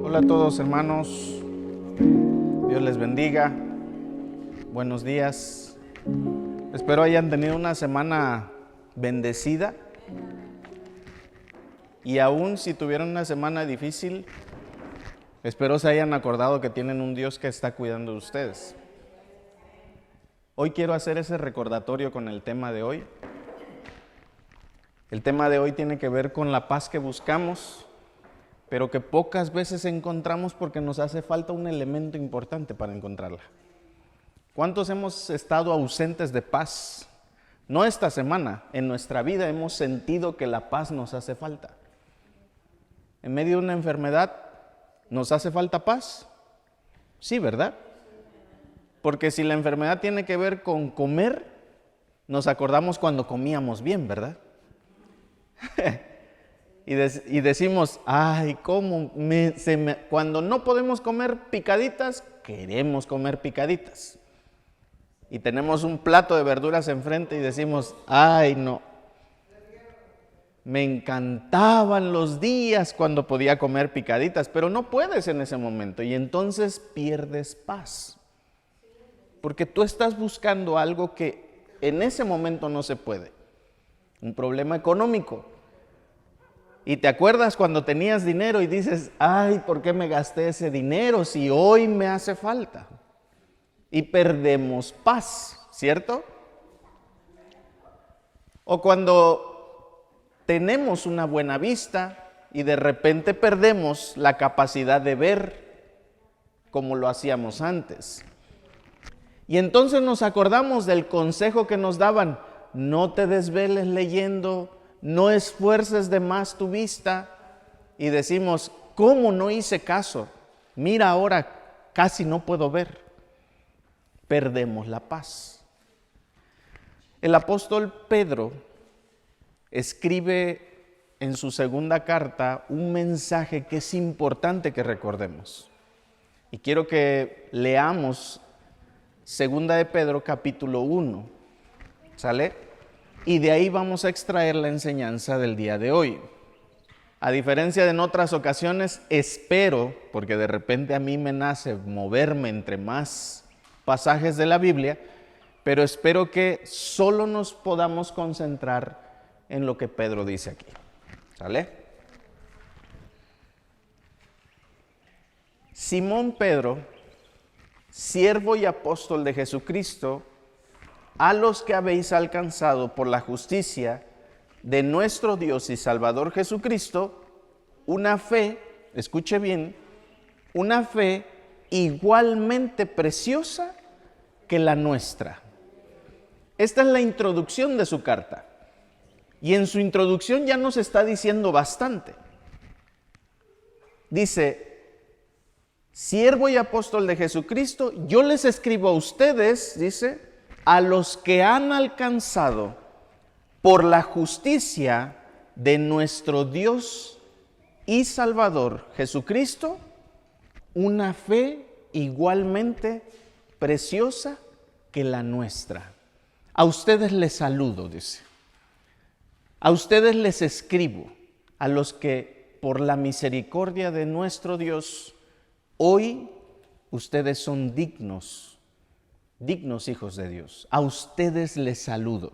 Hola a todos, hermanos, Dios les bendiga, buenos días. Espero hayan tenido una semana bendecida y aún si tuvieron una semana difícil, espero se hayan acordado que tienen un Dios que está cuidando de ustedes. Hoy quiero hacer ese recordatorio con el tema de hoy. El tema de hoy tiene que ver con la paz que buscamos, pero que pocas veces encontramos porque nos hace falta un elemento importante para encontrarla. ¿Cuántos hemos estado ausentes de paz? No esta semana, en nuestra vida hemos sentido que la paz nos hace falta. En medio de una enfermedad, ¿nos hace falta paz? Sí, ¿verdad? Porque si la enfermedad tiene que ver con comer, nos acordamos cuando comíamos bien, ¿verdad? Y decimos, ay, cuando no podemos comer picaditas, queremos comer picaditas. Y tenemos un plato de verduras enfrente y decimos, ay, no. Me encantaban los días cuando podía comer picaditas, pero no puedes en ese momento y entonces pierdes paz. Porque tú estás buscando algo que en ese momento no se puede. Un problema económico. Y te acuerdas cuando tenías dinero y dices, ay, ¿por qué me gasté ese dinero si hoy me hace falta? Y perdemos paz, ¿cierto? O cuando tenemos una buena vista y de repente perdemos la capacidad de ver como lo hacíamos antes. Y entonces nos acordamos del consejo que nos daban, no te desveles leyendo, no esfuerces de más tu vista, y decimos, ¿cómo no hice caso? Mira, ahora casi no puedo ver. Perdemos la paz. El apóstol Pedro escribe en su segunda carta un mensaje que es importante que recordemos. Y quiero que leamos segunda de Pedro capítulo 1. ¿Sale? Y de ahí vamos a extraer la enseñanza del día de hoy. A diferencia de en otras ocasiones, espero, porque de repente a mí me nace moverme entre más pasajes de la Biblia, pero espero que solo nos podamos concentrar en lo que Pedro dice aquí. ¿Sale? Simón Pedro, siervo y apóstol de Jesucristo, a los que habéis alcanzado por la justicia de nuestro Dios y Salvador Jesucristo, una fe, escuche bien, una fe igualmente preciosa que la nuestra. Esta es la introducción de su carta. Y en su introducción ya nos está diciendo bastante. Dice, siervo y apóstol de Jesucristo, yo les escribo a ustedes, dice, a los que han alcanzado por la justicia de nuestro Dios y Salvador Jesucristo, una fe igualmente preciosa que la nuestra. A ustedes les saludo, dice. A ustedes les escribo, a los que por la misericordia de nuestro Dios, hoy ustedes son dignos hijos de Dios. A ustedes les saludo.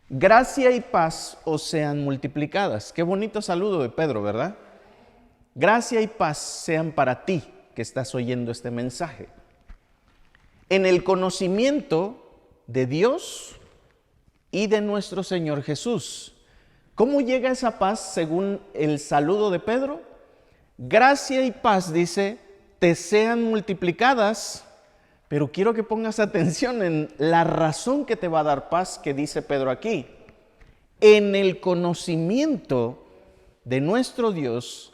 Gracia y paz os sean multiplicadas. Qué bonito saludo de Pedro, ¿verdad? Gracia y paz sean para ti que estás oyendo este mensaje. En el conocimiento de Dios y de nuestro Señor Jesús. ¿Cómo llega esa paz según el saludo de Pedro? Gracia y paz, dice, te sean multiplicadas, pero quiero que pongas atención en la razón que te va a dar paz que dice Pedro aquí. En el conocimiento de nuestro Dios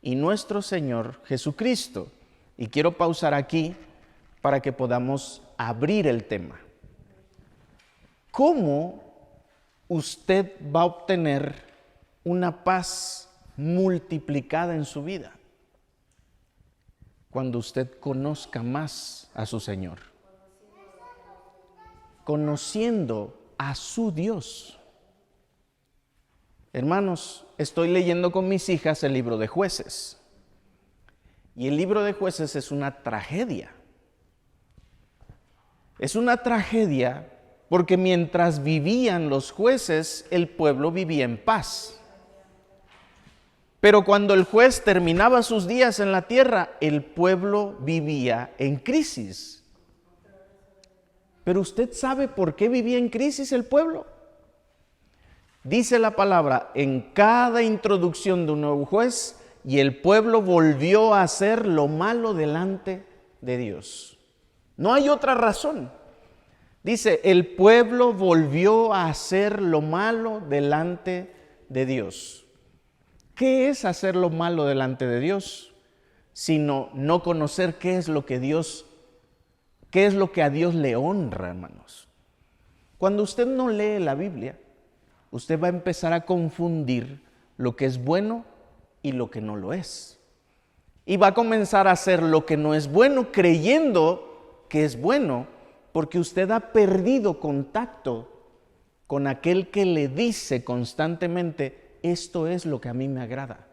y nuestro Señor Jesucristo. Y quiero pausar aquí para que podamos abrir el tema. ¿Cómo usted va a obtener una paz multiplicada en su vida? Cuando usted conozca más a su Señor. Conociendo a su Dios. Hermanos, estoy leyendo con mis hijas el libro de Jueces. Y el libro de Jueces es una tragedia. Es una tragedia porque mientras vivían los jueces, el pueblo vivía en paz. Pero cuando el juez terminaba sus días en la tierra, el pueblo vivía en crisis. Pero usted sabe por qué vivía en crisis el pueblo. Dice la palabra en cada introducción de un nuevo juez, y el pueblo volvió a hacer lo malo delante de Dios. No hay otra razón. Dice, el pueblo volvió a hacer lo malo delante de Dios. ¿Qué es hacer lo malo delante de Dios? Sino no conocer qué es lo que a Dios le honra, hermanos. Cuando usted no lee la Biblia, usted va a empezar a confundir lo que es bueno y lo que no lo es. Y va a comenzar a hacer lo que no es bueno creyendo que es bueno, porque usted ha perdido contacto con aquel que le dice constantemente, esto es lo que a mí me agrada.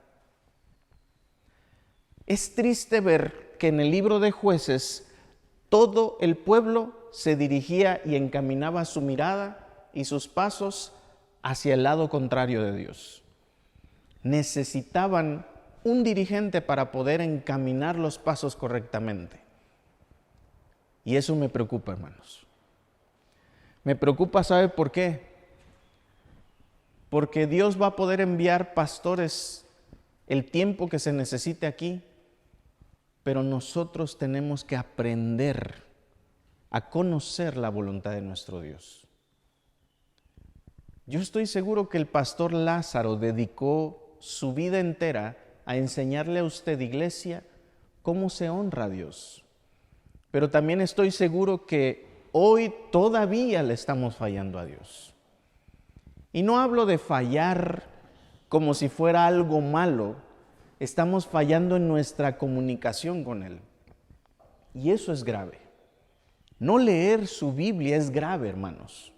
Es triste ver que en el libro de Jueces todo el pueblo se dirigía y encaminaba su mirada y sus pasos hacia el lado contrario de Dios. Necesitaban un dirigente para poder encaminar los pasos correctamente. Y eso me preocupa, hermanos. Me preocupa, ¿sabe por qué? Porque Dios va a poder enviar pastores el tiempo que se necesite aquí, pero nosotros tenemos que aprender a conocer la voluntad de nuestro Dios. Yo estoy seguro que el pastor Lázaro dedicó su vida entera a enseñarle a usted, iglesia, cómo se honra a Dios. Pero también estoy seguro que hoy todavía le estamos fallando a Dios. Y no hablo de fallar como si fuera algo malo. Estamos fallando en nuestra comunicación con Él. Y eso es grave. No leer su Biblia es grave, hermanos.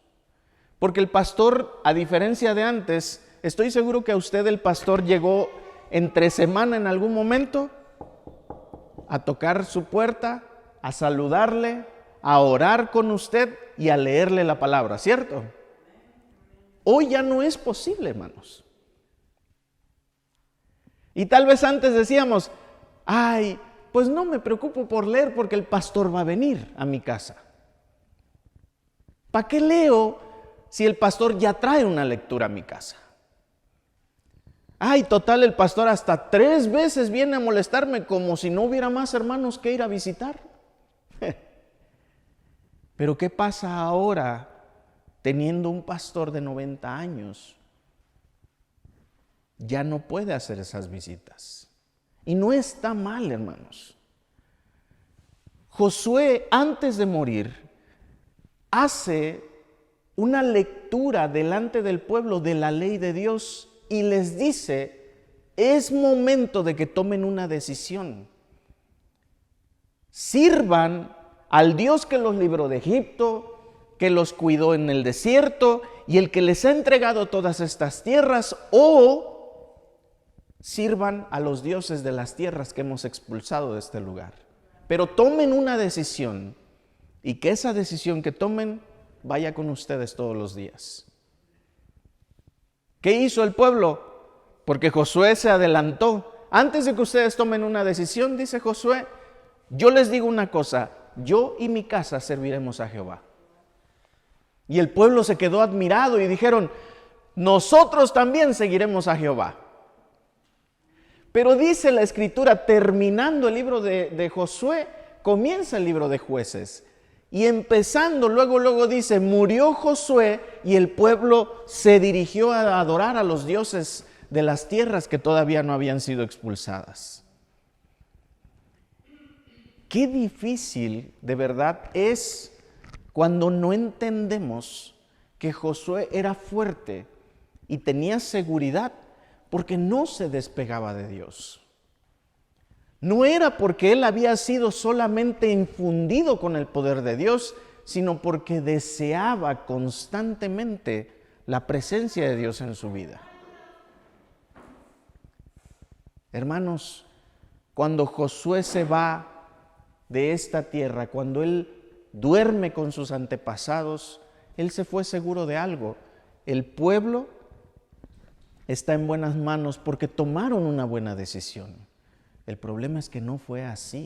Porque el pastor, a diferencia de antes, estoy seguro que a usted el pastor llegó entre semana en algún momento a tocar su puerta, a saludarle, a orar con usted y a leerle la palabra, ¿cierto? Hoy ya no es posible, hermanos. Y tal vez antes decíamos, ay, pues no me preocupo por leer porque el pastor va a venir a mi casa. ¿Para qué leo si el pastor ya trae una lectura a mi casa? Ay, total, el pastor hasta 3 veces viene a molestarme como si no hubiera más hermanos que ir a visitar. Pero ¿qué pasa ahora teniendo un pastor de 90 años? Ya no puede hacer esas visitas. Y no está mal, hermanos. Josué, antes de morir, hace una lectura delante del pueblo de la ley de Dios y les dice, es momento de que tomen una decisión. Sirvan al Dios que los libró de Egipto, que los cuidó en el desierto y el que les ha entregado todas estas tierras, o sirvan a los dioses de las tierras que hemos expulsado de este lugar. Pero tomen una decisión y que esa decisión que tomen vaya con ustedes todos los días. ¿Qué hizo el pueblo? Porque Josué se adelantó. Antes de que ustedes tomen una decisión, dice Josué, yo les digo una cosa, yo y mi casa serviremos a Jehová. Y el pueblo se quedó admirado y dijeron, nosotros también seguiremos a Jehová. Pero dice la Escritura, terminando el libro de Josué, comienza el libro de Jueces. Y empezando, luego dice, murió Josué y el pueblo se dirigió a adorar a los dioses de las tierras que todavía no habían sido expulsadas. Qué difícil de verdad es cuando no entendemos que Josué era fuerte y tenía seguridad porque no se despegaba de Dios. No era porque él había sido solamente infundido con el poder de Dios, sino porque deseaba constantemente la presencia de Dios en su vida. Hermanos, cuando Josué se va de esta tierra, cuando él duerme con sus antepasados, él se fue seguro de algo. El pueblo está en buenas manos porque tomaron una buena decisión. El problema es que no fue así.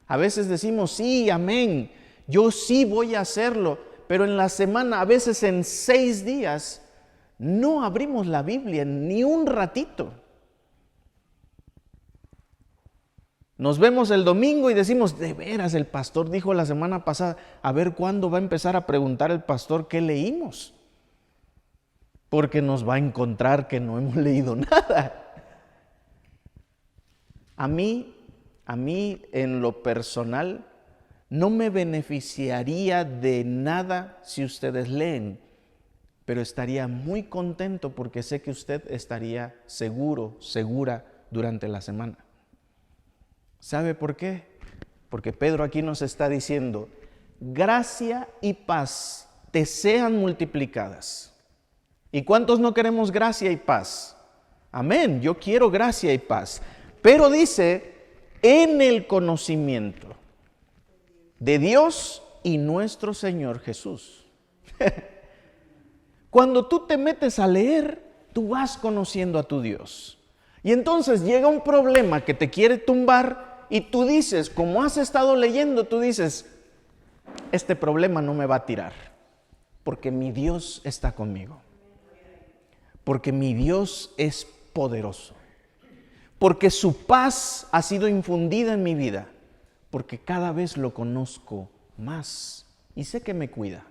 A veces decimos, sí, amén, yo sí voy a hacerlo, pero en la semana, a veces en 6 días, no abrimos la Biblia ni un ratito. Nos vemos el domingo y decimos, de veras, el pastor dijo la semana pasada, a ver cuándo va a empezar a preguntar el pastor qué leímos. Porque nos va a encontrar que no hemos leído nada. A mí en lo personal no me beneficiaría de nada si ustedes leen, pero estaría muy contento porque sé que usted estaría segura durante la semana. ¿Sabe por qué? Porque Pedro aquí nos está diciendo, gracia y paz te sean multiplicadas. ¿Y cuántos no queremos gracia y paz? Amén, yo quiero gracia y paz. Pero dice, en el conocimiento de Dios y nuestro Señor Jesús. Cuando tú te metes a leer, tú vas conociendo a tu Dios. Y entonces llega un problema que te quiere tumbar y tú dices, como has estado leyendo, tú dices, este problema no me va a tirar, porque mi Dios está conmigo. Porque mi Dios es poderoso. Porque su paz ha sido infundida en mi vida, porque cada vez lo conozco más y sé que me cuida.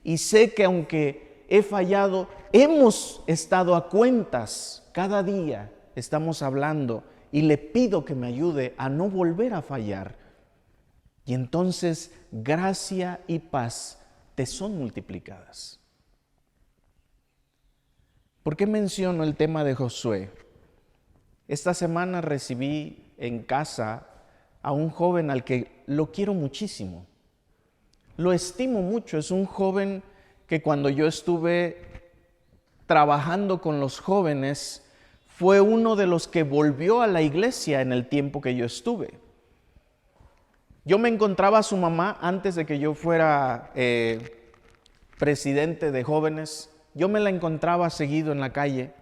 Y sé que aunque he fallado, hemos estado a cuentas, cada día estamos hablando y le pido que me ayude a no volver a fallar. Y entonces gracia y paz te son multiplicadas. ¿Por qué menciono el tema de Josué? Esta semana recibí en casa a un joven al que lo quiero muchísimo. Lo estimo mucho. Es un joven que cuando yo estuve trabajando con los jóvenes, fue uno de los que volvió a la iglesia en el tiempo que yo estuve. Yo me encontraba a su mamá antes de que yo fuera presidente de jóvenes. Yo me la encontraba seguido en la calle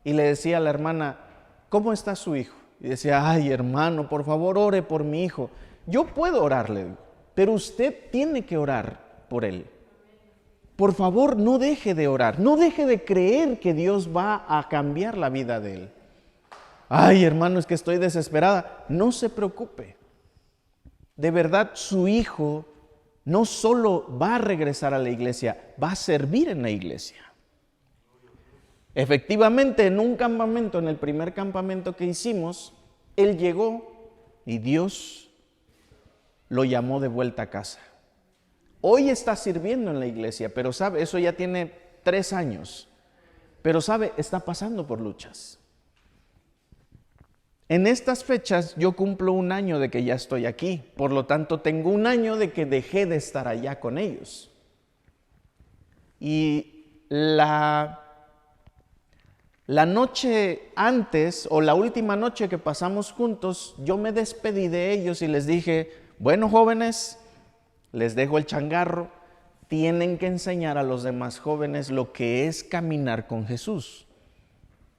y le decía a la hermana, ¿cómo está su hijo? Y decía, ay hermano, por favor ore por mi hijo. Yo puedo orarle, pero usted tiene que orar por él. Por favor, no deje de orar, no deje de creer que Dios va a cambiar la vida de él. Ay hermano, es que estoy desesperada. No se preocupe. De verdad, su hijo no solo va a regresar a la iglesia, va a servir en la iglesia. Efectivamente, en un campamento, en el primer campamento que hicimos, él llegó y Dios lo llamó de vuelta a casa. Hoy está sirviendo en la iglesia, pero sabe, eso ya tiene 3 años. Pero sabe, está pasando por luchas. En estas fechas yo cumplo 1 año de que ya estoy aquí, por lo tanto tengo 1 año de que dejé de estar allá con ellos. Y la noche antes, o la última noche que pasamos juntos, yo me despedí de ellos y les dije, bueno, jóvenes, les dejo el changarro, tienen que enseñar a los demás jóvenes lo que es caminar con Jesús.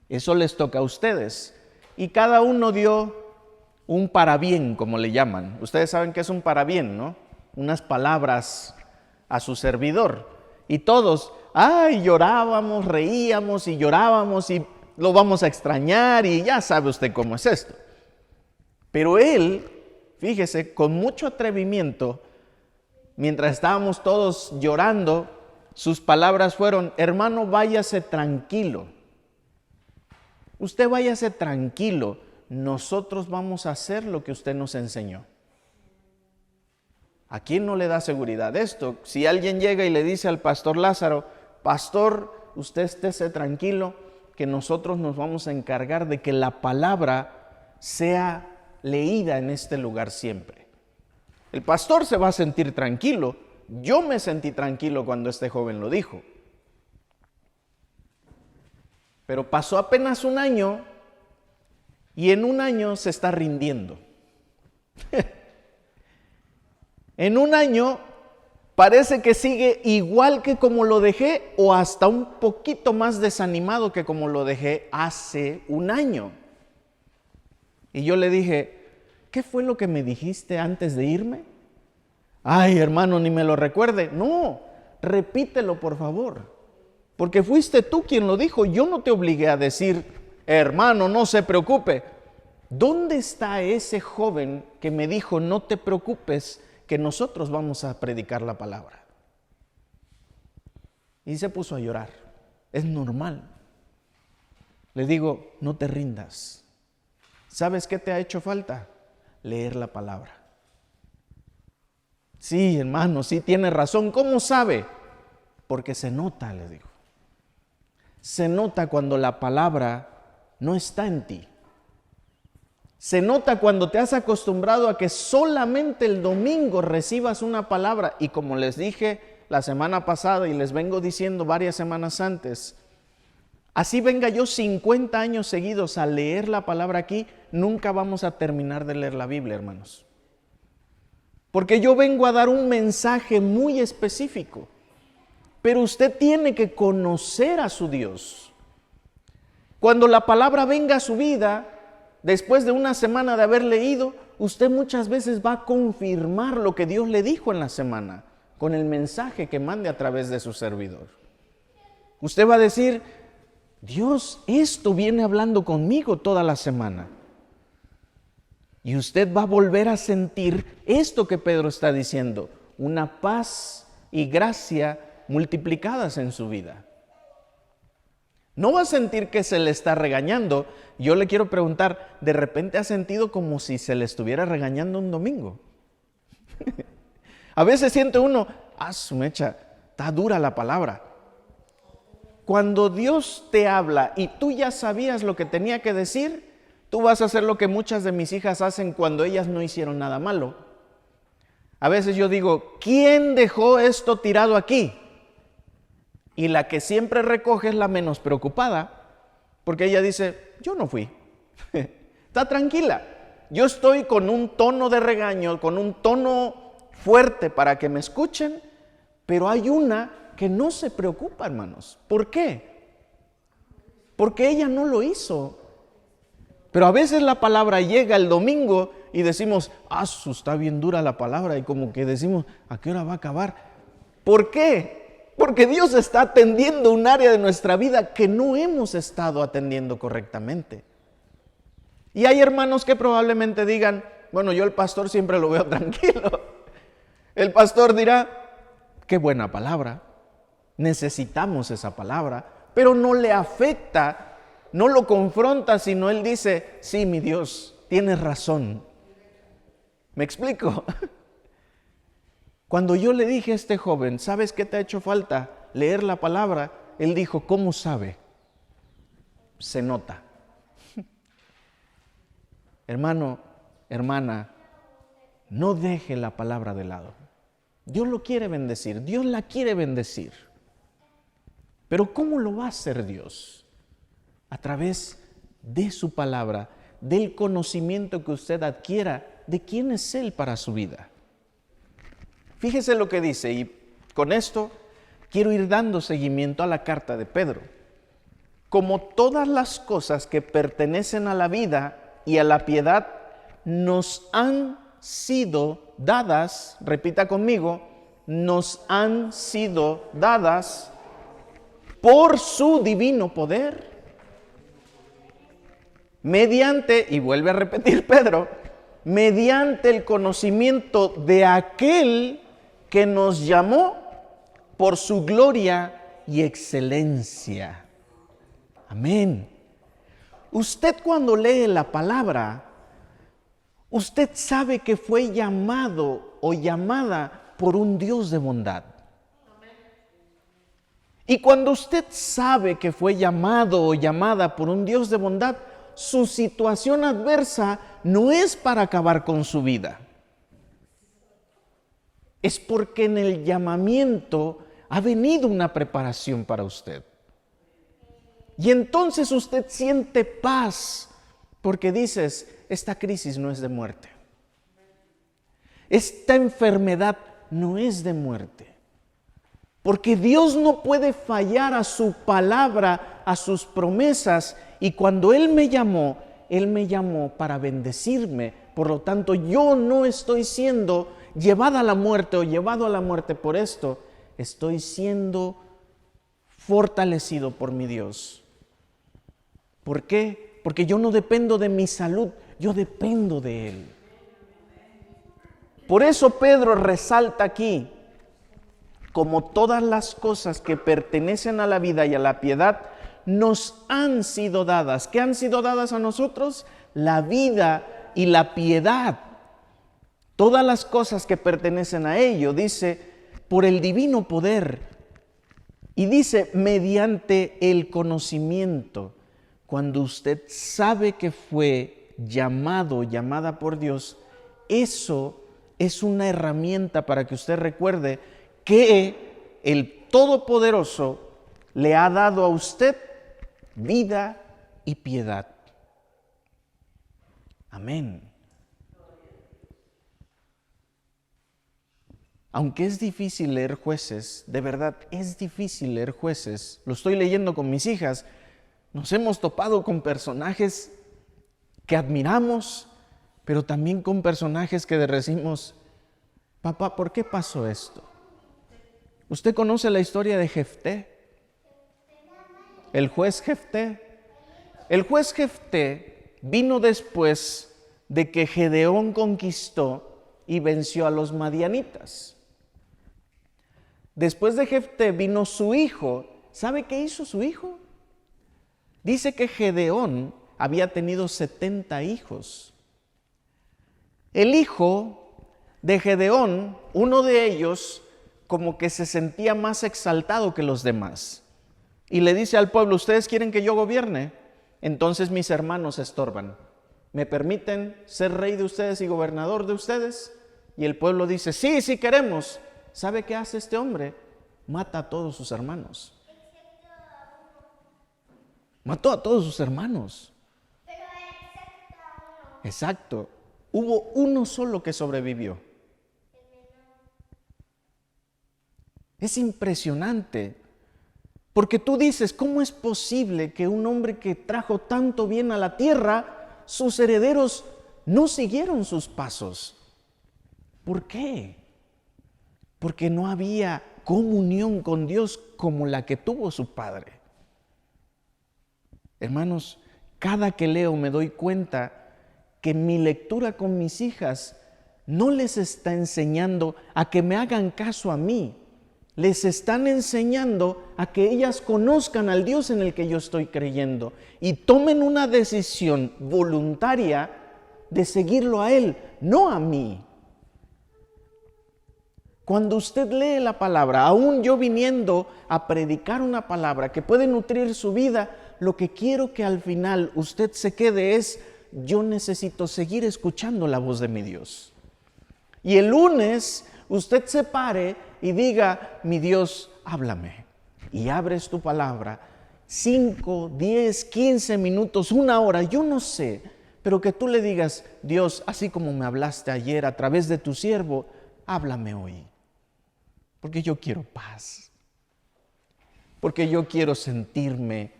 Eso les toca a ustedes. Y cada uno dio un parabién, como le llaman. Ustedes saben qué es un parabién, ¿no? Unas palabras a su servidor. Y todos, llorábamos, reíamos y llorábamos y lo vamos a extrañar y ya sabe usted cómo es esto. Pero él, fíjese, con mucho atrevimiento, mientras estábamos todos llorando, sus palabras fueron, hermano, váyase tranquilo. Usted váyase tranquilo, nosotros vamos a hacer lo que usted nos enseñó. ¿A quién no le da seguridad esto? Si alguien llega y le dice al pastor Lázaro, pastor, usted estése tranquilo, que nosotros nos vamos a encargar de que la palabra sea leída en este lugar siempre. El pastor se va a sentir tranquilo. Yo me sentí tranquilo cuando este joven lo dijo. Pero pasó apenas 1 año y en 1 año se está rindiendo. En 1 año parece que sigue igual que como lo dejé o hasta un poquito más desanimado que como lo dejé hace 1 año. Y yo le dije, ¿qué fue lo que me dijiste antes de irme? Ay, hermano, ni me lo recuerde. No, repítelo por favor. Porque fuiste tú quien lo dijo, yo no te obligué a decir, hermano, no se preocupe. ¿Dónde está ese joven que me dijo, no te preocupes, que nosotros vamos a predicar la palabra? Y se puso a llorar. Es normal. Le digo, no te rindas. ¿Sabes qué te ha hecho falta? Leer la palabra. Sí, hermano, sí tiene razón. ¿Cómo sabe? Porque se nota, le digo. Se nota cuando la palabra no está en ti. Se nota cuando te has acostumbrado a que solamente el domingo recibas una palabra. Y como les dije la semana pasada y les vengo diciendo varias semanas antes, así venga yo 50 años seguidos a leer la palabra aquí, nunca vamos a terminar de leer la Biblia, hermanos. Porque yo vengo a dar un mensaje muy específico. Pero usted tiene que conocer a su Dios. Cuando la palabra venga a su vida, después de 1 semana de haber leído, usted muchas veces va a confirmar lo que Dios le dijo en la semana, con el mensaje que mande a través de su servidor. Usted va a decir, Dios, esto viene hablando conmigo toda la semana. Y usted va a volver a sentir esto que Pedro está diciendo, una paz y gracia multiplicadas en su vida. No va a sentir que se le está regañando. Yo le quiero preguntar, ¿de repente ha sentido como si se le estuviera regañando un domingo? A veces siente uno, su mecha, está dura la palabra. Cuando Dios te habla y tú ya sabías lo que tenía que decir, tú vas a hacer lo que muchas de mis hijas hacen cuando ellas no hicieron nada malo. A veces yo digo, ¿quién dejó esto tirado aquí? Y la que siempre recoge es la menos preocupada, porque ella dice, yo no fui. Está tranquila. Yo estoy con un tono de regaño, con un tono fuerte para que me escuchen, pero hay una que no se preocupa, hermanos. ¿Por qué? Porque ella no lo hizo. Pero a veces la palabra llega el domingo y decimos, está bien dura la palabra, y como que decimos, ¿a qué hora va a acabar? ¿Por qué? Porque Dios está atendiendo un área de nuestra vida que no hemos estado atendiendo correctamente. Y hay hermanos que probablemente digan, bueno, yo el pastor siempre lo veo tranquilo. El pastor dirá, qué buena palabra, necesitamos esa palabra, pero no le afecta, no lo confronta, sino él dice, sí, mi Dios, tienes razón. ¿Me explico? Cuando yo le dije a este joven, ¿sabes qué te ha hecho falta? Leer la palabra. Él dijo, ¿cómo sabe? Se nota. Hermano, hermana, no deje la palabra de lado. Dios lo quiere bendecir, Dios la quiere bendecir. Pero ¿cómo lo va a hacer Dios? A través de su palabra, del conocimiento que usted adquiera de quién es Él para su vida. Fíjese lo que dice, y con esto quiero ir dando seguimiento a la carta de Pedro. Como todas las cosas que pertenecen a la vida y a la piedad nos han sido dadas, repita conmigo, nos han sido dadas por su divino poder, mediante, y vuelve a repetir Pedro, mediante el conocimiento de aquel que nos llamó por su gloria y excelencia. Amén. Usted cuando lee la palabra, usted sabe que fue llamado o llamada por un Dios de bondad. Y cuando usted sabe que fue llamado o llamada por un Dios de bondad, su situación adversa no es para acabar con su vida. Es porque en el llamamiento ha venido una preparación para usted. Y entonces usted siente paz porque dices, esta crisis no es de muerte. Esta enfermedad no es de muerte. Porque Dios no puede fallar a su palabra, a sus promesas. Y cuando Él me llamó para bendecirme. Por lo tanto, yo no estoy siendo llevada a la muerte o llevado a la muerte por esto. Estoy siendo fortalecido por mi Dios. ¿Por qué? Porque yo no dependo de mi salud, yo dependo de Él. Por eso Pedro resalta aquí, como todas las cosas que pertenecen a la vida y a la piedad, nos han sido dadas. ¿Qué han sido dadas a nosotros? La vida y la piedad. Todas las cosas que pertenecen a ello, dice, por el divino poder. Y dice, mediante el conocimiento. Cuando usted sabe que fue llamado, llamada por Dios, eso es una herramienta para que usted recuerde que el Todopoderoso le ha dado a usted vida y piedad. Amén. Aunque es difícil leer Jueces, de verdad es difícil leer Jueces, lo estoy leyendo con mis hijas, nos hemos topado con personajes que admiramos, pero también con personajes que decimos, papá, ¿por qué pasó esto? ¿Usted conoce la historia de Jefté? El juez Jefté. El juez Jefté vino después de que Gedeón conquistó y venció a los madianitas. Después de Jefté vino su hijo. ¿Sabe qué hizo su hijo? Dice que Gedeón había tenido 70 hijos. El hijo de Gedeón, uno de ellos, como que se sentía más exaltado que los demás. Y le dice al pueblo, ¿ustedes quieren que yo gobierne? Entonces mis hermanos estorban. ¿Me permiten ser rey de ustedes y gobernador de ustedes? Y el pueblo dice, sí, sí queremos. ¿Sabe qué hace este hombre? Mata a todos sus hermanos. Mató a todos sus hermanos. Exacto. Hubo uno solo que sobrevivió. Es impresionante. Porque tú dices, ¿cómo es posible que un hombre que trajo tanto bien a la tierra, sus herederos no siguieron sus pasos? ¿Por qué? Porque no había comunión con Dios como la que tuvo su padre. Hermanos, cada que leo me doy cuenta que mi lectura con mis hijas no les está enseñando a que me hagan caso a mí. Les están enseñando a que ellas conozcan al Dios en el que yo estoy creyendo y tomen una decisión voluntaria de seguirlo a Él, no a mí. Cuando usted lee la palabra, aún yo viniendo a predicar una palabra que puede nutrir su vida, lo que quiero que al final usted se quede es, yo necesito seguir escuchando la voz de mi Dios. Y el lunes usted se pare y diga, mi Dios, háblame. Y abres tu palabra, 5, 10, 15 minutos, 1 hora, yo no sé, pero que tú le digas, Dios, así como me hablaste ayer a través de tu siervo, háblame hoy. Porque yo quiero paz. Porque yo quiero sentirme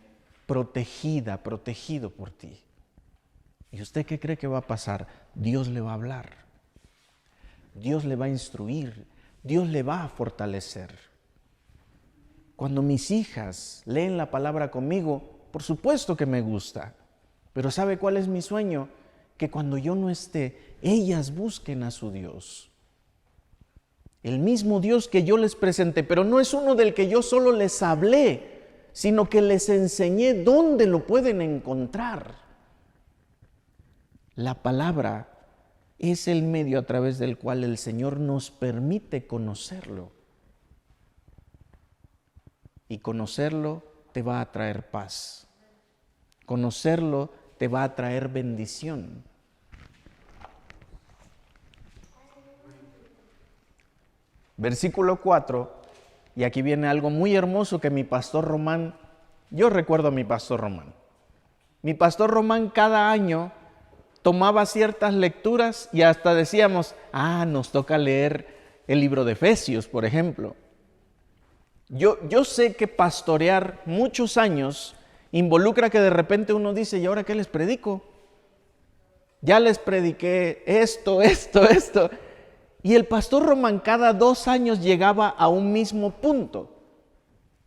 protegida, protegido por ti. ¿Y usted qué cree que va a pasar? Dios le va a hablar. Dios le va a instruir. Dios le va a fortalecer. Cuando mis hijas leen la palabra conmigo, por supuesto que me gusta. Pero ¿sabe cuál es mi sueño? Que cuando yo no esté, ellas busquen a su Dios. El mismo Dios que yo les presenté, pero no es uno del que yo solo les hablé, sino que les enseñé dónde lo pueden encontrar. La palabra es el medio a través del cual el Señor nos permite conocerlo. Y conocerlo te va a traer paz. Conocerlo te va a traer bendición. Versículo 4, y aquí viene algo muy hermoso que mi pastor Román, yo recuerdo a mi pastor Román. Mi pastor Román cada año tomaba ciertas lecturas y hasta decíamos, nos toca leer el libro de Efesios, por ejemplo. Yo sé que pastorear muchos años involucra que de repente uno dice, ¿y ahora qué les predico? Ya les prediqué esto. Y el pastor Román cada 2 años llegaba a un mismo punto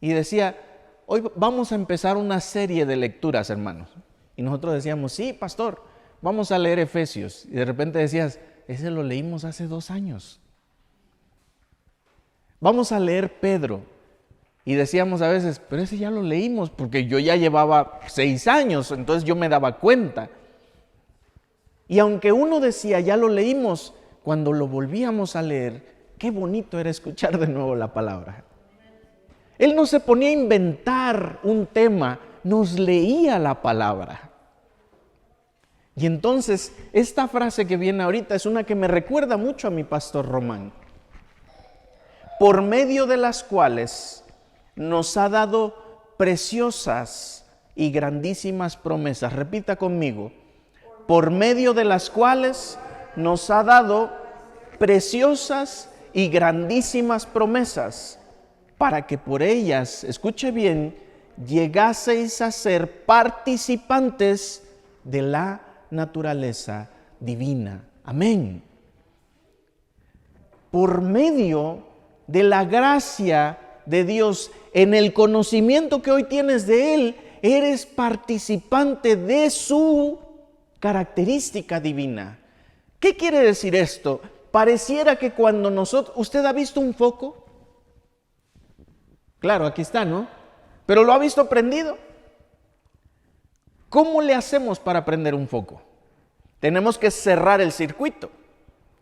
y decía, hoy vamos a empezar una serie de lecturas, hermanos. Y nosotros decíamos, sí, pastor, vamos a leer Efesios. Y de repente decías, ese lo leímos hace 2 años. Vamos a leer Pedro. Y decíamos a veces, pero ese ya lo leímos, porque yo ya llevaba 6 años, entonces yo me daba cuenta. Y aunque uno decía, ya lo leímos, cuando lo volvíamos a leer, qué bonito era escuchar de nuevo la palabra. Él no se ponía a inventar un tema, nos leía la palabra. Y entonces, esta frase que viene ahorita es una que me recuerda mucho a mi pastor Román. Por medio de las cuales nos ha dado preciosas y grandísimas promesas. Repita conmigo. Por medio de las cuales nos ha dado preciosas y grandísimas promesas, para que por ellas, escuche bien, llegaseis a ser participantes de la naturaleza divina. Amén. Por medio de la gracia de Dios, en el conocimiento que hoy tienes de Él, eres participante de su característica divina. ¿Qué quiere decir esto? Pareciera que cuando ¿usted ha visto un foco? Claro, aquí está, ¿no? Pero ¿lo ha visto prendido? ¿Cómo le hacemos para prender un foco? Tenemos que cerrar el circuito.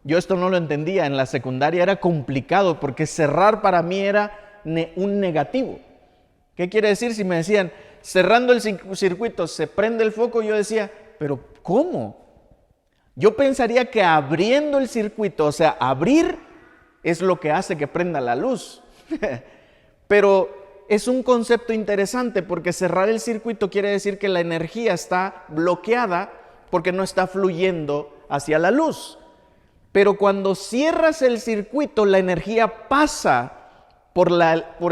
Yo esto no lo entendía, en la secundaria era complicado porque cerrar para mí era un negativo. ¿Qué quiere decir? Si me decían, cerrando el circuito se prende el foco, yo decía, ¿pero cómo? Yo pensaría que abriendo el circuito, o sea, abrir es lo que hace que prenda la luz. Pero es un concepto interesante porque cerrar el circuito quiere decir que la energía está bloqueada porque no está fluyendo hacia la luz. Pero cuando cierras el circuito, la energía pasa por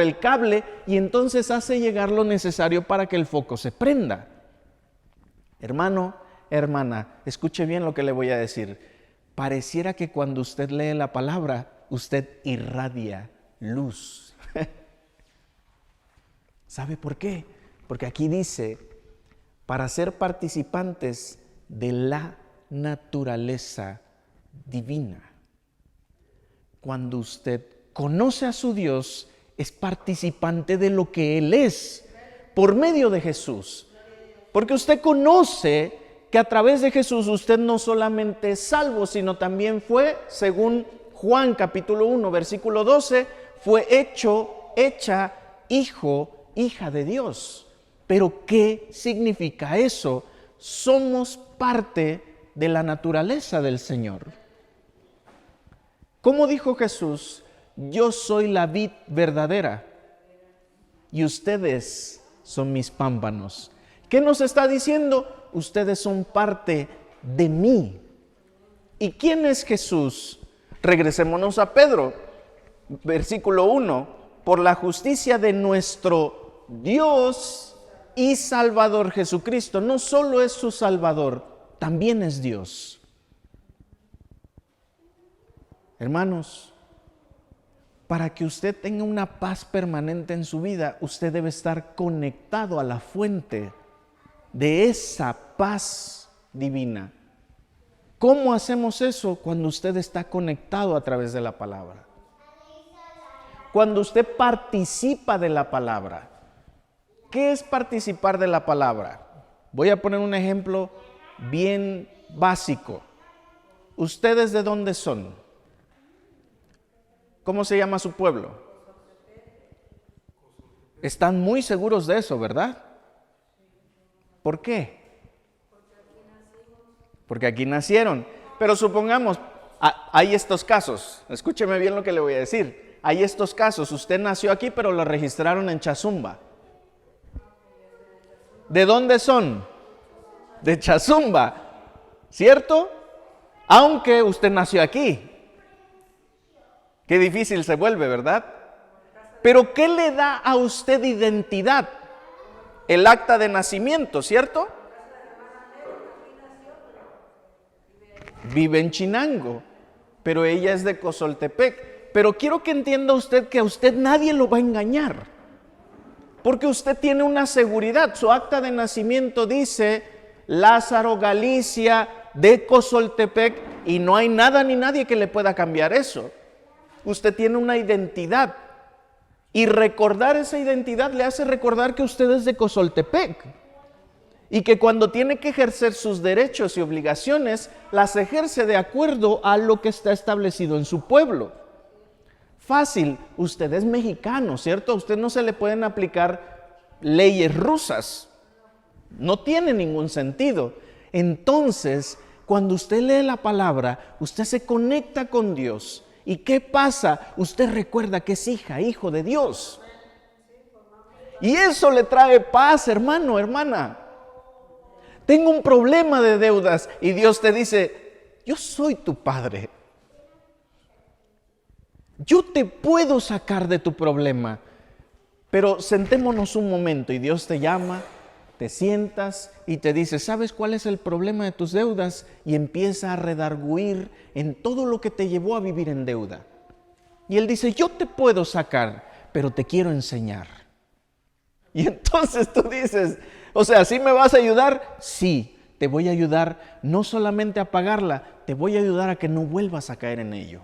el cable y entonces hace llegar lo necesario para que el foco se prenda. Hermano, hermana, escuche bien lo que le voy a decir. Pareciera que cuando usted lee la palabra, usted irradia luz. ¿Sabe por qué? Porque aquí dice, para ser participantes de la naturaleza divina. Cuando usted conoce a su Dios, es participante de lo que Él es, por medio de Jesús. Porque usted conoce que a través de Jesús usted no solamente es salvo, sino también fue, según Juan capítulo 1, versículo 12, fue hecha hijo, hija de Dios. Pero ¿qué significa eso? somos parte de la naturaleza del Señor. ¿Cómo dijo Jesús? Yo soy la vid verdadera y ustedes son mis pámpanos. ¿Qué nos está diciendo? Ustedes son parte de mí. ¿Y quién es Jesús? Regresémonos a Pedro, versículo 1. Por la justicia de nuestro Dios y Salvador Jesucristo. No solo es su Salvador, también es Dios. Hermanos, para que usted tenga una paz permanente en su vida, usted debe estar conectado a la fuente de esa paz divina. ¿Cómo hacemos eso? Cuando usted está conectado a través de la palabra. Cuando usted participa de la palabra. ¿Qué es participar de la palabra? Voy a poner un ejemplo bien básico. ¿Ustedes de dónde son? ¿Cómo se llama su pueblo? Están muy seguros de eso, ¿verdad? ¿Por qué? Porque aquí nacieron. Pero supongamos, hay estos casos. Escúcheme bien lo que le voy a decir. Hay estos casos. Usted nació aquí, pero lo registraron en Chazumba. ¿De dónde son? De Chazumba, ¿cierto? Aunque usted nació aquí. Qué difícil se vuelve, ¿verdad? Pero ¿qué le da a usted identidad? El acta de nacimiento, ¿cierto? Vive en Chinango, pero ella es de Cozoltepec. Pero quiero que entienda usted que a usted nadie lo va a engañar. Porque usted tiene una seguridad. Su acta de nacimiento dice Lázaro Galicia de Cozoltepec y no hay nada ni nadie que le pueda cambiar eso. Usted tiene una identidad y recordar esa identidad le hace recordar que usted es de Cozoltepec y que cuando tiene que ejercer sus derechos y obligaciones, las ejerce de acuerdo a lo que está establecido en su pueblo. Fácil, usted es mexicano, ¿cierto? A usted no se le pueden aplicar leyes rusas, no tiene ningún sentido. Entonces, cuando usted lee la palabra, usted se conecta con Dios. ¿Y qué pasa? Usted recuerda que es hija, hijo de Dios. Y eso le trae paz, hermano, hermana. Tengo un problema de deudas y Dios te dice, yo soy tu padre. Yo te puedo sacar de tu problema. Pero sentémonos un momento y Dios te llama, te sientas y te dice, ¿sabes cuál es el problema de tus deudas? Y empieza a redarguir en todo lo que te llevó a vivir en deuda. Y Él dice, yo te puedo sacar, pero te quiero enseñar. Y entonces tú dices, o sea, ¿sí me vas a ayudar? Sí, te voy a ayudar no solamente a pagarla, te voy a ayudar a que no vuelvas a caer en ello.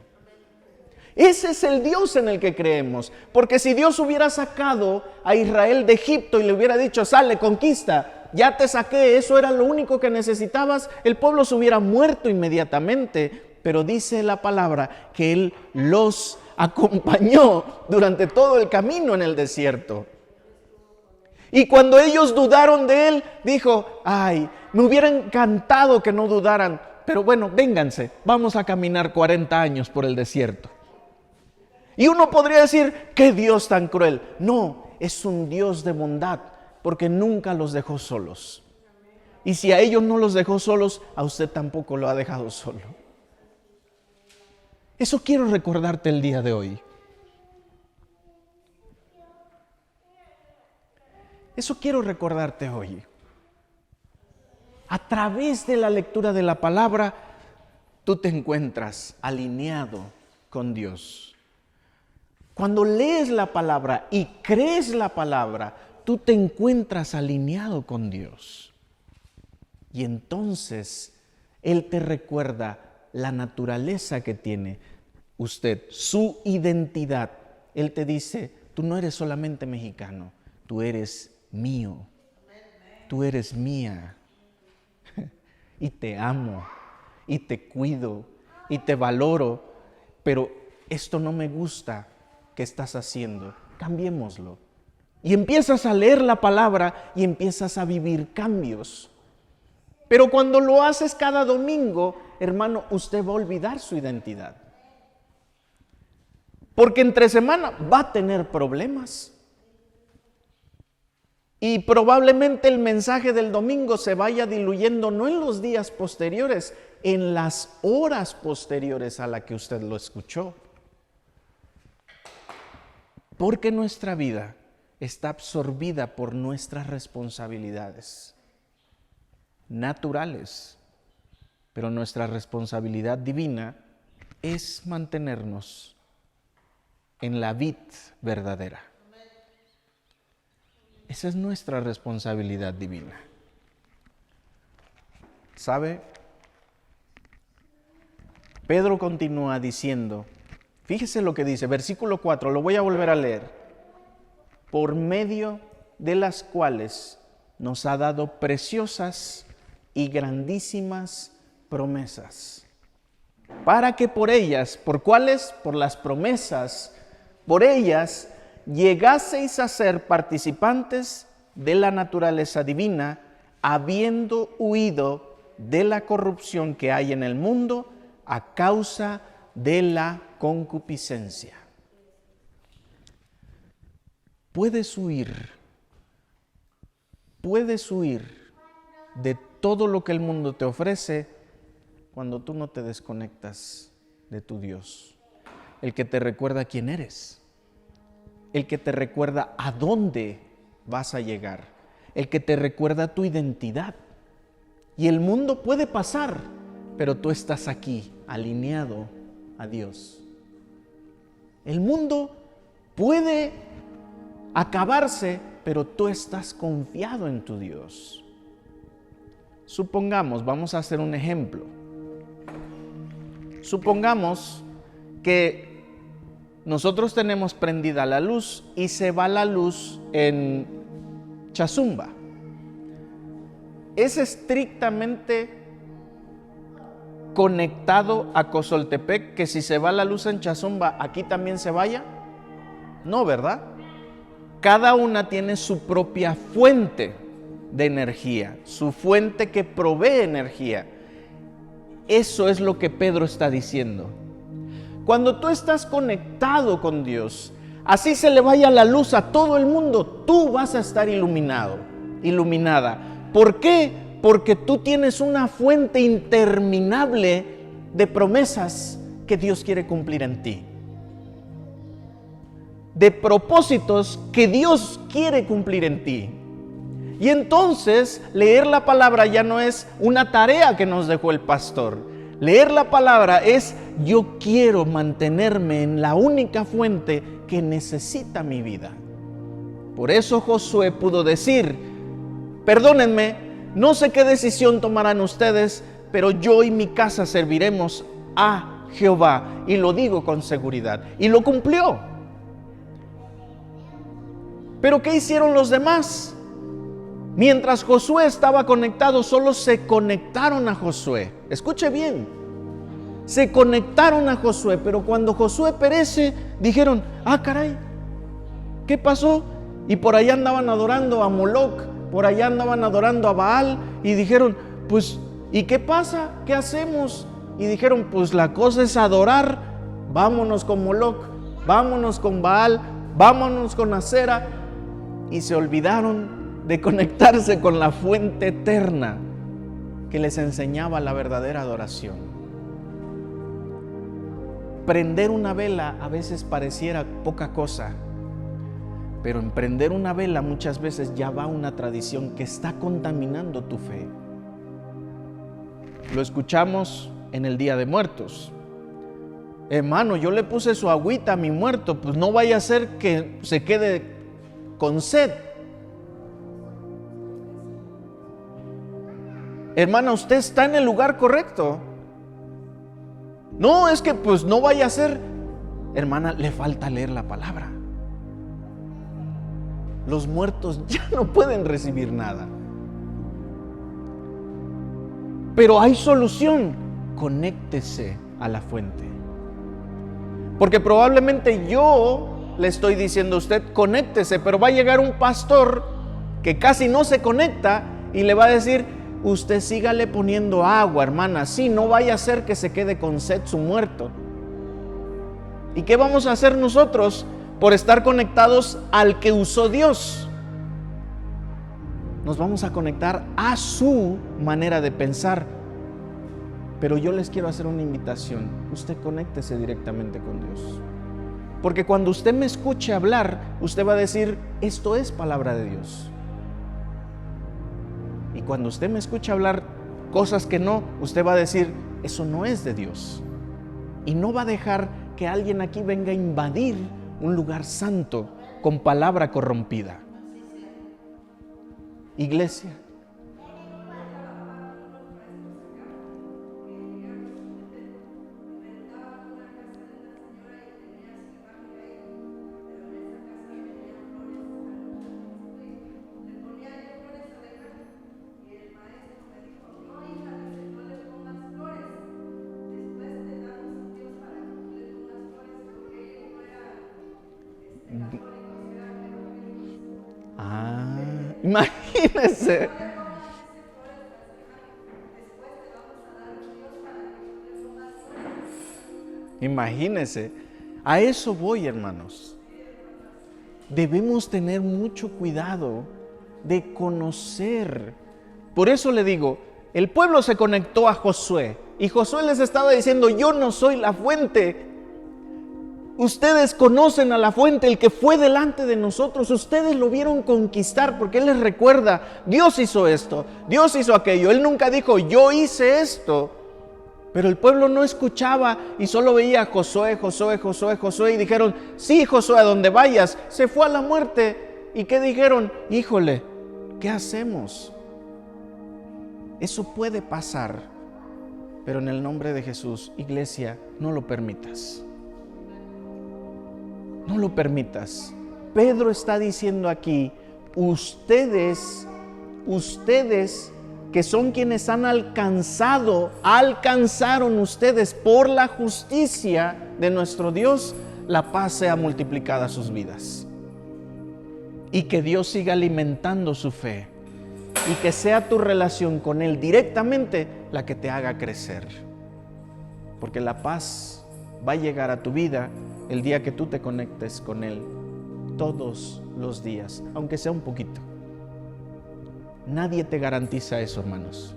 Ese es el Dios en el que creemos, porque si Dios hubiera sacado a Israel de Egipto y le hubiera dicho, sale, conquista, ya te saqué, eso era lo único que necesitabas, el pueblo se hubiera muerto inmediatamente, pero dice la palabra que Él los acompañó durante todo el camino en el desierto. Y cuando ellos dudaron de Él, dijo, ay, me hubiera encantado que no dudaran, pero bueno, vénganse, vamos a caminar 40 años por el desierto. Y uno podría decir, ¿qué Dios tan cruel? No, es un Dios de bondad, porque nunca los dejó solos. Y si a ellos no los dejó solos, a usted tampoco lo ha dejado solo. Eso quiero recordarte el día de hoy. Eso quiero recordarte hoy. A través de la lectura de la palabra, tú te encuentras alineado con Dios. Cuando lees la palabra y crees la palabra, tú te encuentras alineado con Dios. Y entonces Él te recuerda la naturaleza que tiene usted, su identidad. Él te dice, tú no eres solamente mexicano, tú eres mío, tú eres mía. Y te amo, y te cuido, y te valoro, pero esto no me gusta. ¿Qué estás haciendo? Cambiémoslo. Y empiezas a leer la palabra y empiezas a vivir cambios. Pero cuando lo haces cada domingo, hermano, usted va a olvidar su identidad. Porque entre semana va a tener problemas. Y probablemente el mensaje del domingo se vaya diluyendo no en los días posteriores, en las horas posteriores a la que usted lo escuchó. Porque nuestra vida está absorbida por nuestras responsabilidades naturales, pero nuestra responsabilidad divina es mantenernos en la vid verdadera. Esa es nuestra responsabilidad divina. ¿Sabe? Pedro continúa diciendo, fíjese lo que dice, versículo 4, lo voy a volver a leer. Por medio de las cuales nos ha dado preciosas y grandísimas promesas, para que por ellas, ¿por cuáles? Por las promesas, por ellas llegaseis a ser participantes de la naturaleza divina, habiendo huido de la corrupción que hay en el mundo a causa de la concupiscencia. Puedes huir de todo lo que el mundo te ofrece cuando tú no te desconectas de tu Dios, el que te recuerda quién eres, el que te recuerda a dónde vas a llegar, el que te recuerda tu identidad. Y el mundo puede pasar, pero tú estás aquí, alineado a Dios. El mundo puede acabarse, pero tú estás confiado en tu Dios. Supongamos, vamos a hacer un ejemplo. Supongamos que nosotros tenemos prendida la luz y se va la luz en Chazumba. ¿Es estrictamente conectado a Cosoltepec que si se va la luz en Chazumba, aquí también se vaya? No, ¿verdad? Cada una tiene su propia fuente de energía, su fuente que provee energía. Eso es lo que Pedro está diciendo. Cuando tú estás conectado con Dios, así se le vaya la luz a todo el mundo, tú vas a estar iluminado, iluminada. ¿Por qué? Porque tú tienes una fuente interminable de promesas que Dios quiere cumplir en ti, de propósitos que Dios quiere cumplir en ti. Y entonces leer la palabra ya no es una tarea que nos dejó el pastor. Leer la palabra es: yo quiero mantenerme en la única fuente que necesita mi vida. Por eso Josué pudo decir: perdónenme, no sé qué decisión tomarán ustedes, pero yo y mi casa serviremos a Jehová. Y lo digo con seguridad. Y lo cumplió. ¿Pero qué hicieron los demás? Mientras Josué estaba conectado, solo se conectaron a Josué. Escuche bien, se conectaron a Josué, pero cuando Josué perece, dijeron: ah, caray, ¿qué pasó? Y por allá andaban adorando a Moloc, por allá andaban adorando a Baal, y dijeron: pues, ¿y qué pasa? ¿Qué hacemos? Y dijeron: pues la cosa es adorar, vámonos con Moloc, vámonos con Baal, vámonos con Acera, y se olvidaron de conectarse con la fuente eterna que les enseñaba la verdadera adoración. Prender una vela a veces pareciera poca cosa, pero en prender una vela muchas veces ya va una tradición que está contaminando tu fe. Lo escuchamos en el Día de Muertos. Hermano, yo le puse su agüita a mi muerto, pues no vaya a ser que se quede con sed. Hermana, usted está en el lugar correcto. No, es que pues no vaya a ser. Hermana, le falta leer la palabra. Los muertos ya no pueden recibir nada. Pero hay solución. Conéctese a la fuente. Porque probablemente yo le estoy diciendo a usted: conéctese, pero va a llegar un pastor que casi no se conecta y le va a decir: usted sígale poniendo agua, hermana. Sí, no vaya a ser que se quede con sed su muerto. ¿Y qué vamos a hacer nosotros por estar conectados al que usó Dios? Nos vamos a conectar a su manera de pensar. Pero yo les quiero hacer una invitación. Usted conéctese directamente con Dios. Porque cuando usted me escuche hablar, usted va a decir, esto es palabra de Dios. Y cuando usted me escuche hablar cosas que no, usted va a decir, eso no es de Dios. Y no va a dejar que alguien aquí venga a invadir un lugar santo con palabra corrompida. Iglesia, imagínense. Imagínense. A eso voy, hermanos. Debemos tener mucho cuidado de conocer. Por eso le digo, el pueblo se conectó a Josué y Josué les estaba diciendo, yo no soy la fuente. Ustedes conocen a la fuente, el que fue delante de nosotros. Ustedes lo vieron conquistar porque Él les recuerda, Dios hizo esto, Dios hizo aquello. Él nunca dijo, yo hice esto. Pero el pueblo no escuchaba y solo veía a Josué, Josué, Josué, Josué. Y dijeron, sí, Josué, a donde vayas, se fue a la muerte. ¿Y qué dijeron? Híjole, ¿qué hacemos? Eso puede pasar. Pero en el nombre de Jesús, iglesia, no lo permitas. No lo permitas. Pedro está diciendo aquí, ustedes que son quienes han alcanzaron ustedes por la justicia de nuestro Dios, la paz sea multiplicada a sus vidas. Y que Dios siga alimentando su fe. Y que sea tu relación con Él directamente la que te haga crecer. Porque la paz va a llegar a tu vida el día que tú te conectes con Él todos los días, aunque sea un poquito. Nadie te garantiza eso, hermanos.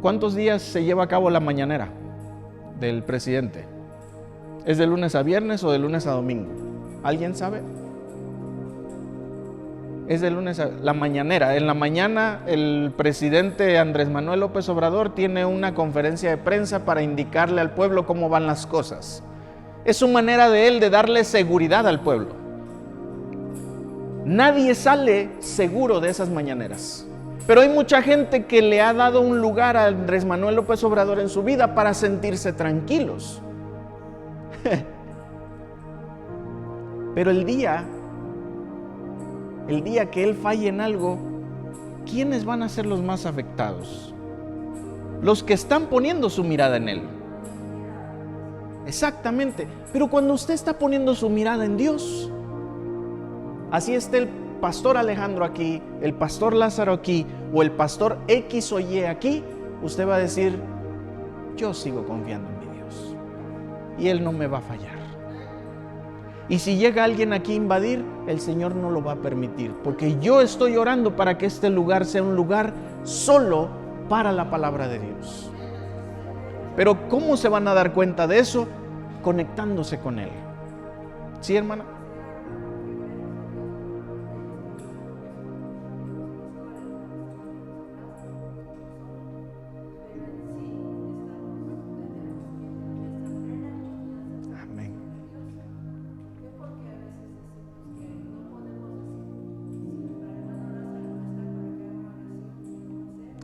¿Cuántos días se lleva a cabo la mañanera del presidente? ¿Es de lunes a viernes o de lunes a domingo? ¿Alguien sabe? Es de lunes a la mañanera. En la mañana el presidente Andrés Manuel López Obrador tiene una conferencia de prensa para indicarle al pueblo cómo van las cosas. Es su manera de él de darle seguridad al pueblo. Nadie sale seguro de esas mañaneras. Pero hay mucha gente que le ha dado un lugar a Andrés Manuel López Obrador en su vida para sentirse tranquilos. Pero el día que él falle en algo, ¿quiénes van a ser los más afectados? Los que están poniendo su mirada en él. Exactamente. Pero cuando usted está poniendo su mirada en Dios, así esté el pastor Alejandro aquí, el pastor Lázaro aquí, o el pastor X o Y aquí, usted va a decir, yo sigo confiando en mi Dios. Y Él no me va a fallar. Y si llega alguien aquí a invadir, el Señor no lo va a permitir, porque yo estoy orando para que este lugar sea un lugar solo para la palabra de Dios. Pero ¿cómo se van a dar cuenta de eso? Conectándose con Él. ¿Sí, hermana? Amén.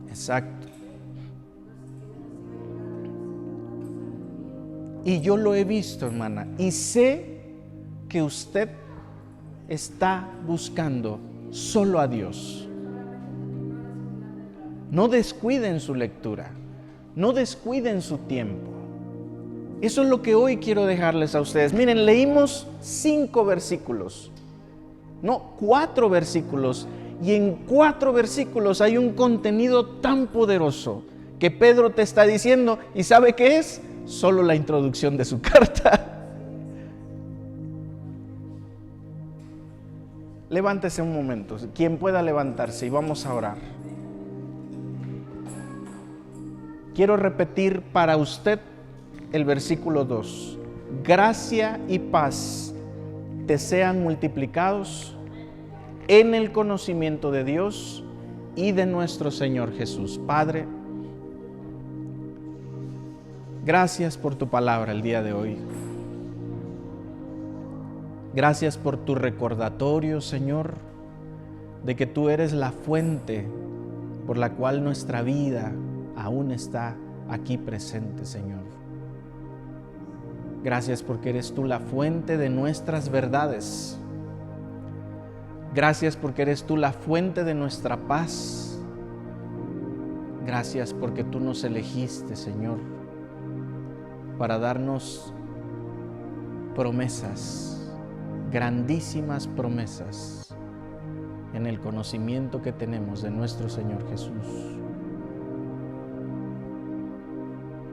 Exacto. Y yo lo he visto, hermana, y sé que usted está buscando solo a Dios. No descuiden su lectura, no descuiden su tiempo. Eso es lo que hoy quiero dejarles a ustedes. Miren, leímos 5 versículos, no 4 versículos, Y en 4 versículos hay un contenido tan poderoso que Pedro te está diciendo, ¿y sabe qué es? Solo la introducción de su carta. Levántese un momento, quien pueda levantarse, y vamos a orar. Quiero repetir para usted el versículo 2. Gracia y paz te sean multiplicados en el conocimiento de Dios y de nuestro Señor Jesús. Padre, gracias por tu palabra el día de hoy. Gracias por tu recordatorio, Señor, de que tú eres la fuente por la cual nuestra vida aún está aquí presente, Señor. Gracias porque eres tú la fuente de nuestras verdades. Gracias porque eres tú la fuente de nuestra paz. Gracias porque tú nos elegiste, Señor, para darnos promesas, grandísimas promesas, en el conocimiento que tenemos de nuestro Señor Jesús.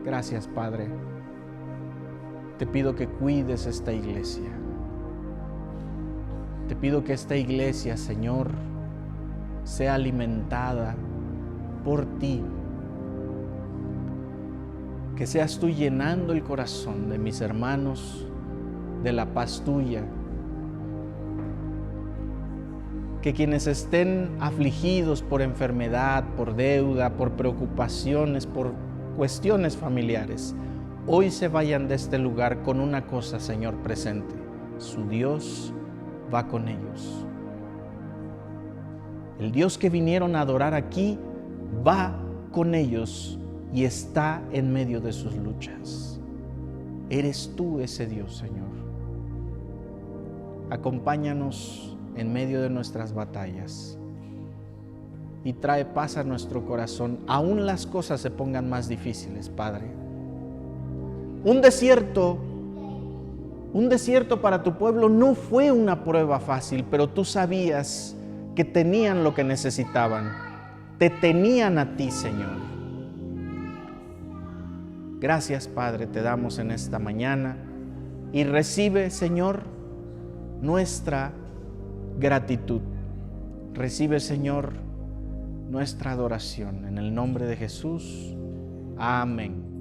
Gracias, Padre. Te pido que cuides esta iglesia. Te pido que esta iglesia, Señor, sea alimentada por ti. Que seas tú llenando el corazón de mis hermanos de la paz tuya. Que quienes estén afligidos por enfermedad, por deuda, por preocupaciones, por cuestiones familiares, hoy se vayan de este lugar con una cosa, Señor, presente: su Dios va con ellos. El Dios que vinieron a adorar aquí va con ellos y está en medio de sus luchas. Eres tú ese Dios, Señor. Acompáñanos en medio de nuestras batallas y trae paz a nuestro corazón, aún las cosas se pongan más difíciles, Padre. Un desierto para tu pueblo no fue una prueba fácil, pero tú sabías que tenían lo que necesitaban. Te tenían a ti, Señor. Gracias, Padre, te damos en esta mañana y recibe, Señor, nuestra gratitud. Recibe, Señor, nuestra adoración. En el nombre de Jesús. Amén.